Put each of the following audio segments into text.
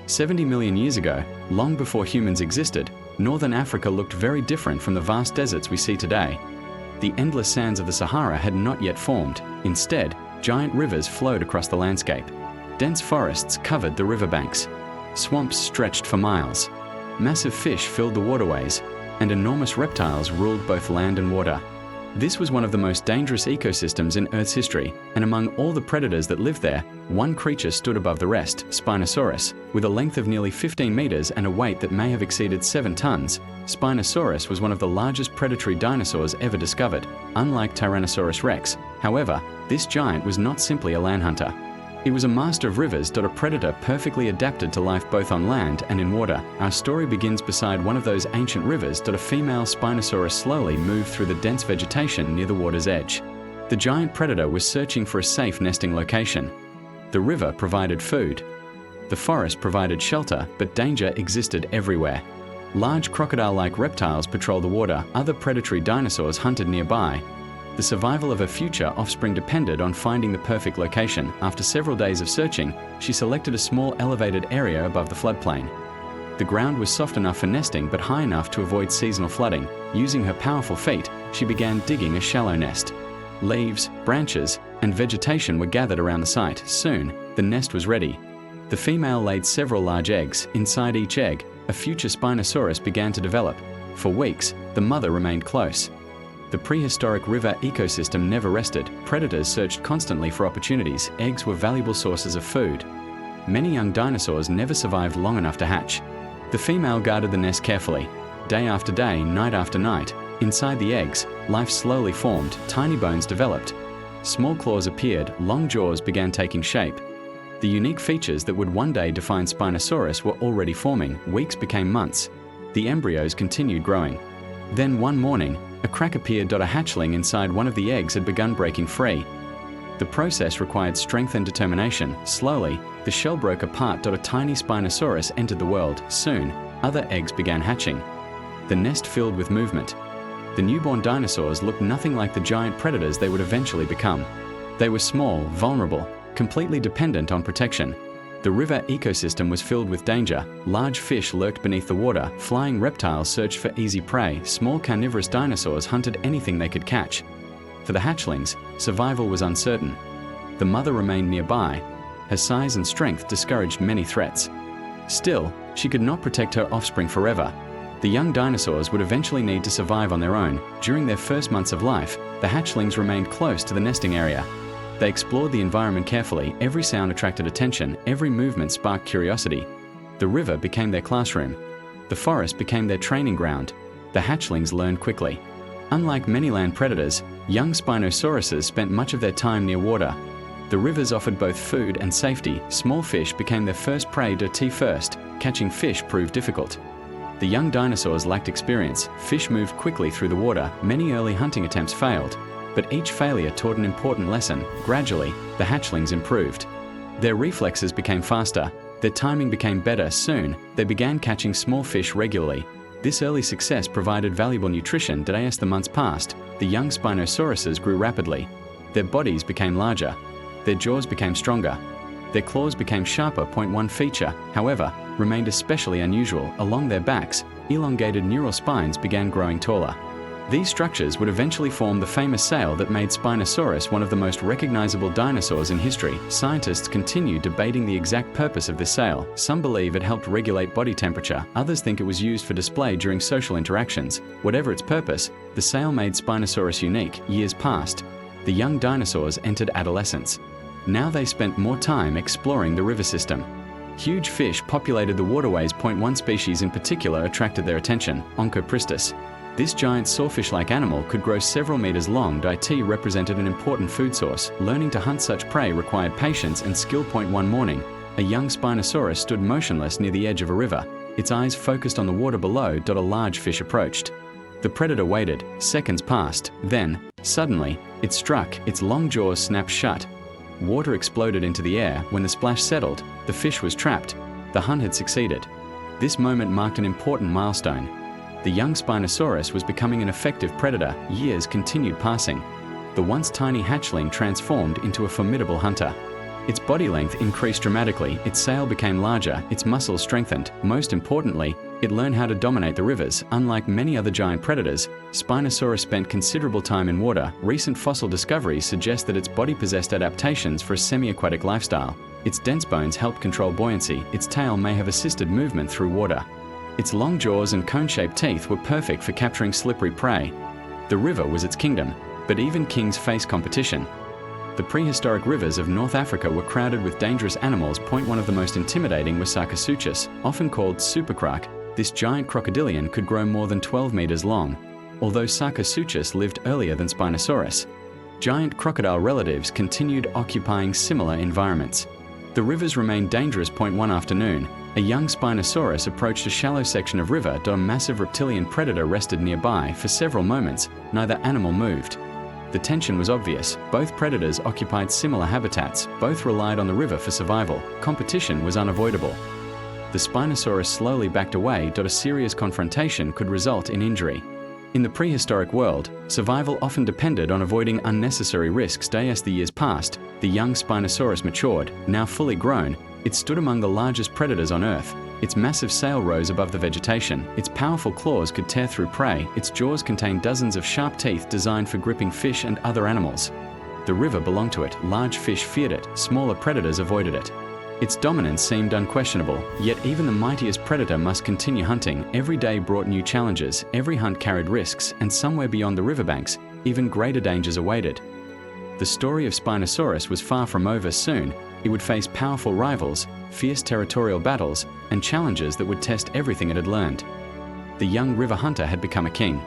70 million years ago, long before humans existed, northern Africa looked very different from the vast deserts we see today. The endless sands of the Sahara had not yet formed. Instead, giant rivers flowed across the landscape. Dense forests covered the riverbanks. Swamps stretched for miles. Massive fish filled the waterways, and enormous reptiles ruled both land and water. This was one of the most dangerous ecosystems in Earth's history, and among all the predators that lived there, one creature stood above the rest, Spinosaurus. With a length of nearly 15 meters and a weight that may have exceeded 7 tons, Spinosaurus was one of the largest predatory dinosaurs ever discovered. Unlike Tyrannosaurus rex, however, this giant was not simply a land hunter. He was a master of rivers, a predator perfectly adapted to life both on land and in water. Our story begins beside one of those ancient rivers. A female Spinosaurus slowly moved through the dense vegetation near the water's edge. The giant predator was searching for a safe nesting location. The river provided food. The forest provided shelter, but danger existed everywhere. Large crocodile-like reptiles patrolled the water. Other predatory dinosaurs hunted nearby. The survival of her future offspring depended on finding the perfect location. After several days of searching, she selected a small elevated area above the floodplain. The ground was soft enough for nesting but high enough to avoid seasonal flooding. Using her powerful feet, she began digging a shallow nest. Leaves, branches, and vegetation were gathered around the site. Soon, the nest was ready. The female laid several large eggs. Inside each egg, a future Spinosaurus began to develop. For weeks, the mother remained close. The prehistoric river ecosystem never rested. Predators searched constantly for opportunities. Eggs were valuable sources of food. Many young dinosaurs never survived long enough to hatch. The female guarded the nest carefully. Day after day, night after night, inside the eggs, life slowly formed. Tiny bones developed. Small claws appeared. Long jaws began taking shape. The unique features that would one day define Spinosaurus were already forming. Weeks became months. The embryos continued growing. Then one morning, a crack appeared. A hatchling inside one of the eggs had begun breaking free. The process required strength and determination. Slowly, the shell broke apart. A tiny Spinosaurus entered the world. Soon, other eggs began hatching. The nest filled with movement. The newborn dinosaurs looked nothing like the giant predators they would eventually become. They were small, vulnerable, completely dependent on protection. The river ecosystem was filled with danger. Large fish lurked beneath the water. Flying reptiles searched for easy prey. Small carnivorous dinosaurs hunted anything they could catch. For the hatchlings, survival was uncertain. The mother remained nearby. Her size and strength discouraged many threats. Still, she could not protect her offspring forever. The young dinosaurs would eventually need to survive on their own. During their first months of life, the hatchlings remained close to the nesting area. They explored the environment carefully. Every sound attracted attention. Every movement sparked curiosity. The river became their classroom. The forest became their training ground. The hatchlings learned quickly. Unlike many land predators, young Spinosauruses spent much of their time near water. The rivers offered both food and safety. Small fish became their first prey. First, catching fish proved difficult. The young dinosaurs lacked experience. Fish moved quickly through the water. Many early hunting attempts failed. But each failure taught an important lesson. Gradually, the hatchlings improved. Their reflexes became faster. Their timing became better. Soon, they began catching small fish regularly. This early success provided valuable nutrition. As the months passed, the young Spinosauruses grew rapidly. Their bodies became larger. Their jaws became stronger. Their claws became sharper. One feature, however, remained especially unusual. Along their backs, elongated neural spines began growing taller. These structures would eventually form the famous sail that made Spinosaurus one of the most recognizable dinosaurs in history. Scientists continue debating the exact purpose of this sail. Some believe it helped regulate body temperature. Others think it was used for display during social interactions. Whatever its purpose, the sail made Spinosaurus unique. Years passed. The young dinosaurs entered adolescence. Now they spent more time exploring the river system. Huge fish populated the waterways. One species in particular attracted their attention, Onchopristis. This giant sawfish-like animal could grow several meters long. It represented an important food source. Learning to hunt such prey required patience and skill. One morning, a young Spinosaurus stood motionless near the edge of a river. Its eyes focused on the water below. A large fish approached. The predator waited. Seconds passed. Then, suddenly, it struck. Its long jaws snapped shut. Water exploded into the air. When the splash settled, the fish was trapped. The hunt had succeeded. This moment marked an important milestone. The young Spinosaurus was becoming an effective predator. Years continued passing. The once tiny hatchling transformed into a formidable hunter. Its body length increased dramatically, its sail became larger, its muscles strengthened. Most importantly, it learned how to dominate the rivers. Unlike many other giant predators, Spinosaurus spent considerable time in water. Recent fossil discoveries suggest that its body possessed adaptations for a semi-aquatic lifestyle. Its dense bones helped control buoyancy, its tail may have assisted movement through water. Its long jaws and cone-shaped teeth were perfect for capturing slippery prey. The river was its kingdom, but even kings face competition. The prehistoric rivers of North Africa were crowded with dangerous animals. One of the most intimidating was Sarcosuchus, often called supercroc. This giant crocodilian could grow more than 12 meters long. Although Sarcosuchus lived earlier than Spinosaurus, giant crocodile relatives continued occupying similar environments. The rivers remained dangerous. One afternoon, a young Spinosaurus approached a shallow section of river. A massive reptilian predator rested nearby. For several moments, neither animal moved. The tension was obvious. Both predators occupied similar habitats. Both relied on the river for survival. Competition was unavoidable. The Spinosaurus slowly backed away. A serious confrontation could result in injury. In the prehistoric world, survival often depended on avoiding unnecessary risks. As the years passed, the young Spinosaurus matured. Now fully grown, it stood among the largest predators on Earth. Its massive sail rose above the vegetation. Its powerful claws could tear through prey. Its jaws contained dozens of sharp teeth designed for gripping fish and other animals. The river belonged to it. Large fish feared it. Smaller predators avoided it. Its dominance seemed unquestionable, yet even the mightiest predator must continue hunting. Every day brought new challenges. Every hunt carried risks, and somewhere beyond the riverbanks, even greater dangers awaited. The story of Spinosaurus was far from over. Soon, it would face powerful rivals, fierce territorial battles, and challenges that would test everything it had learned. The young river hunter had become a king,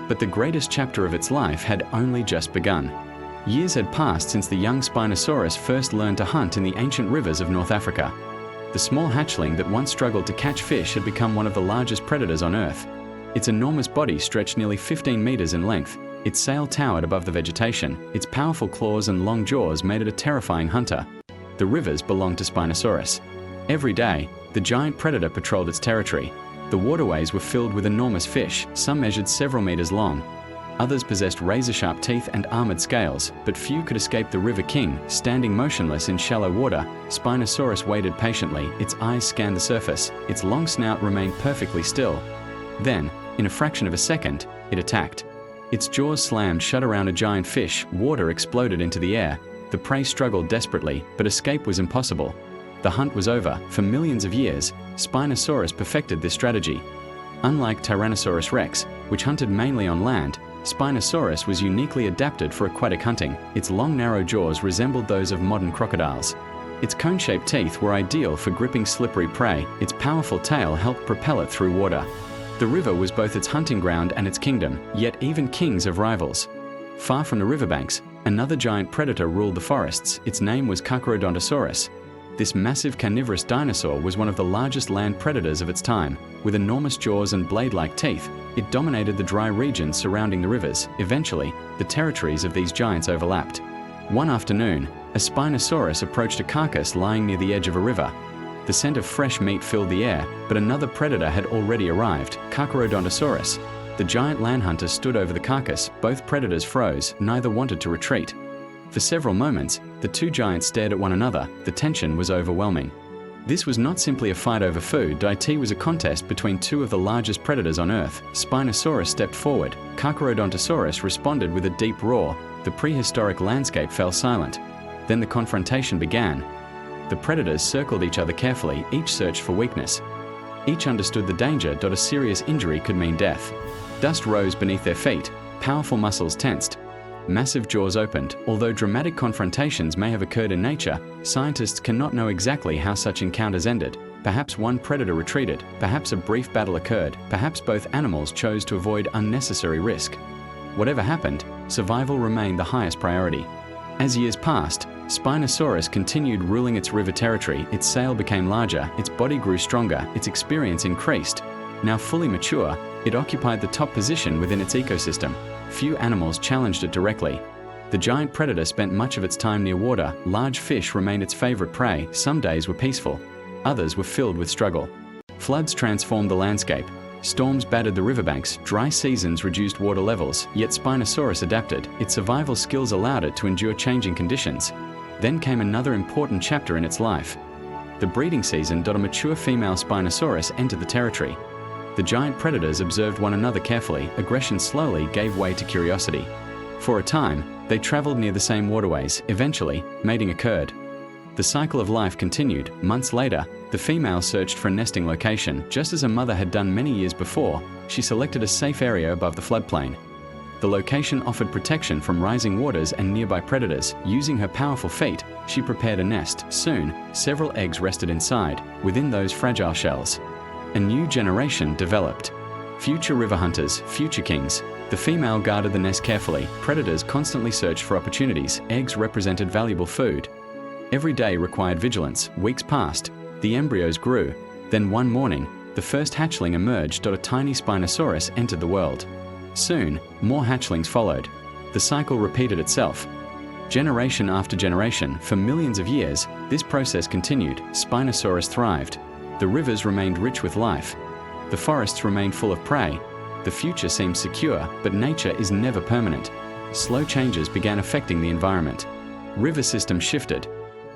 but the greatest chapter of its life had only just begun. Years had passed since the young Spinosaurus first learned to hunt in the ancient rivers of North Africa. The small hatchling that once struggled to catch fish had become one of the largest predators on Earth. Its enormous body stretched nearly 15 meters in length. Its sail towered above the vegetation. Its powerful claws and long jaws made it a terrifying hunter. The rivers belonged to Spinosaurus. Every day, the giant predator patrolled its territory. The waterways were filled with enormous fish. Some measured several meters long. Others possessed razor-sharp teeth and armored scales, but few could escape the River King. Standing motionless in shallow water, Spinosaurus waited patiently. Its eyes scanned the surface. Its long snout remained perfectly still. Then, in a fraction of a second, it attacked. Its jaws slammed shut around a giant fish. Water exploded into the air. The prey struggled desperately, but escape was impossible. The hunt was over. For millions of years, Spinosaurus perfected this strategy. Unlike Tyrannosaurus rex, which hunted mainly on land, Spinosaurus was uniquely adapted for aquatic hunting. Its long, narrow jaws resembled those of modern crocodiles. Its cone-shaped teeth were ideal for gripping slippery prey. Its powerful tail helped propel it through water. The river was both its hunting ground and its kingdom, yet even kings have rivals. Far from the riverbanks, another giant predator ruled the forests. Its name was Carcharodontosaurus. This massive carnivorous dinosaur was one of the largest land predators of its time. With enormous jaws and blade-like teeth, it dominated the dry regions surrounding the rivers. Eventually, the territories of these giants overlapped. One afternoon, a Spinosaurus approached a carcass lying near the edge of a river. The scent of fresh meat filled the air, but another predator had already arrived, Carcharodontosaurus. The giant land hunter stood over the carcass. Both predators froze. Neither wanted to retreat. For several moments, the two giants stared at one another. The tension was overwhelming. This was not simply a fight over food. It was a contest between two of the largest predators on Earth. Spinosaurus stepped forward. Carcharodontosaurus responded with a deep roar. The prehistoric landscape fell silent. Then the confrontation began. The predators circled each other carefully. Each searched for weakness. Each understood the danger. A serious injury could mean death. Dust rose beneath their feet. Powerful muscles tensed. Massive jaws opened. Although dramatic confrontations may have occurred in nature, scientists cannot know exactly how such encounters ended. Perhaps one predator retreated. Perhaps a brief battle occurred. Perhaps both animals chose to avoid unnecessary risk. Whatever happened, survival remained the highest priority. As years passed, Spinosaurus continued ruling its river territory. Its sail became larger. Its body grew stronger. Its experience increased. Now fully mature, it occupied the top position within its ecosystem. Few animals challenged it directly. The giant predator spent much of its time near water. Large fish remained its favorite prey. Some days were peaceful. Others were filled with struggle. Floods transformed the landscape. Storms battered the riverbanks. Dry seasons reduced water levels. Yet Spinosaurus adapted. Its survival skills allowed it to endure changing conditions. Then came another important chapter in its life. The breeding season. A mature female Spinosaurus entered the territory. The giant predators observed one another carefully. Aggression slowly gave way to curiosity. For a time, they traveled near the same waterways. Eventually, mating occurred. The cycle of life continued. Months later, the female searched for a nesting location. Just as her mother had done many years before, she selected a safe area above the floodplain. The location offered protection from rising waters and nearby predators. Using her powerful feet, she prepared a nest. Soon, several eggs rested inside, within those fragile shells. A new generation developed. Future river hunters, future kings. The female guarded the nest carefully. Predators constantly searched for opportunities. Eggs represented valuable food. Every day required vigilance. Weeks passed. The embryos grew. Then one morning, the first hatchling emerged. A tiny Spinosaurus entered the world. Soon, more hatchlings followed. The cycle repeated itself. Generation after generation, for millions of years, this process continued. Spinosaurus thrived. The rivers remained rich with life. The forests remained full of prey. The future seemed secure, but nature is never permanent. Slow changes began affecting the environment. River systems shifted.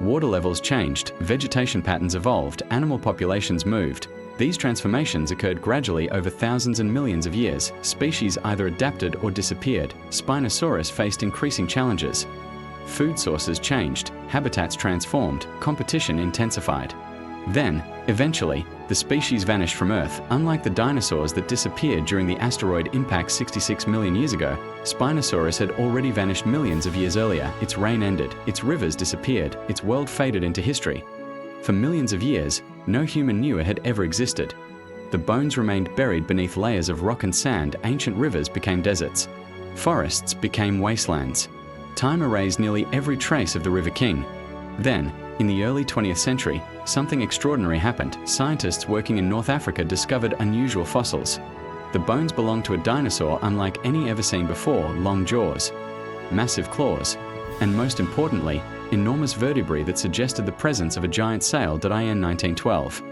Water levels changed. Vegetation patterns evolved. Animal populations moved. These transformations occurred gradually over thousands and millions of years. Species either adapted or disappeared. Spinosaurus faced increasing challenges. Food sources changed. Habitats transformed. Competition intensified. Then, eventually, the species vanished from Earth. Unlike the dinosaurs that disappeared during the asteroid impact 66 million years ago, Spinosaurus had already vanished millions of years earlier. Its reign ended. Its rivers disappeared. Its world faded into history. For millions of years, no human knew it had ever existed. The bones remained buried beneath layers of rock and sand. Ancient rivers became deserts. Forests became wastelands. Time erased nearly every trace of the River King. Then, in the early 20th century, something extraordinary happened. Scientists working in North Africa discovered unusual fossils. The bones belonged to a dinosaur unlike any ever seen before. Long jaws, massive claws, and most importantly, enormous vertebrae that suggested the presence of a giant sail. In 1912,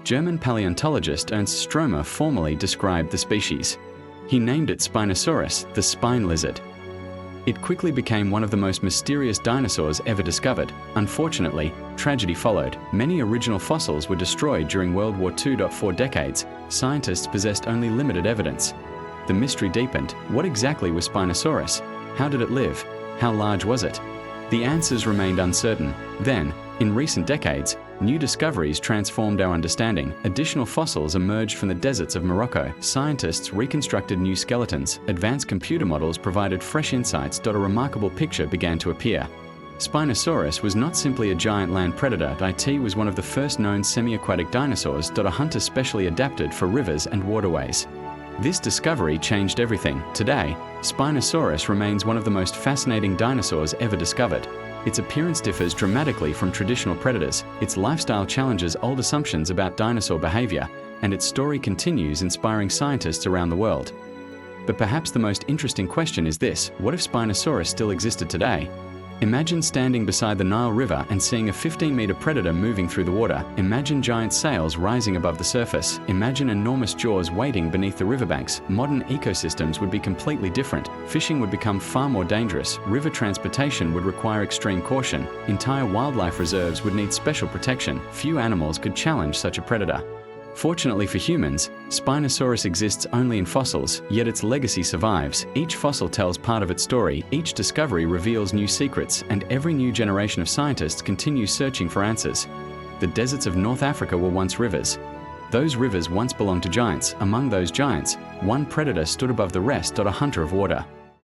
German paleontologist Ernst Stromer formally described the species. He named it Spinosaurus, the spine lizard. It quickly became one of the most mysterious dinosaurs ever discovered. Unfortunately, tragedy followed. Many original fossils were destroyed during World War II. For decades, scientists possessed only limited evidence. The mystery deepened. What exactly was Spinosaurus? How did it live? How large was it? The answers remained uncertain. Then, in recent decades, new discoveries transformed our understanding. Additional fossils emerged from the deserts of Morocco. Scientists reconstructed new skeletons. Advanced computer models provided fresh insights. A remarkable picture began to appear. Spinosaurus was not simply a giant land predator. It was one of the first known semi-aquatic dinosaurs. A hunter specially adapted for rivers and waterways. This discovery changed everything. Today, Spinosaurus remains one of the most fascinating dinosaurs ever discovered. Its appearance differs dramatically from traditional predators. Its lifestyle challenges old assumptions about dinosaur behavior, and its story continues inspiring scientists around the world. But perhaps the most interesting question is this: what if Spinosaurus still existed today? Imagine standing beside the Nile River and seeing a 15-meter predator moving through the water. Imagine giant sails rising above the surface. Imagine enormous jaws waiting beneath the riverbanks. Modern ecosystems would be completely different. Fishing would become far more dangerous. River transportation would require extreme caution. Entire wildlife reserves would need special protection. Few animals could challenge such a predator. Fortunately for humans, Spinosaurus exists only in fossils, yet its legacy survives. Each fossil tells part of its story, each discovery reveals new secrets, and every new generation of scientists continues searching for answers. The deserts of North Africa were once rivers. Those rivers once belonged to giants. Among those giants, one predator stood above the rest. A hunter of water.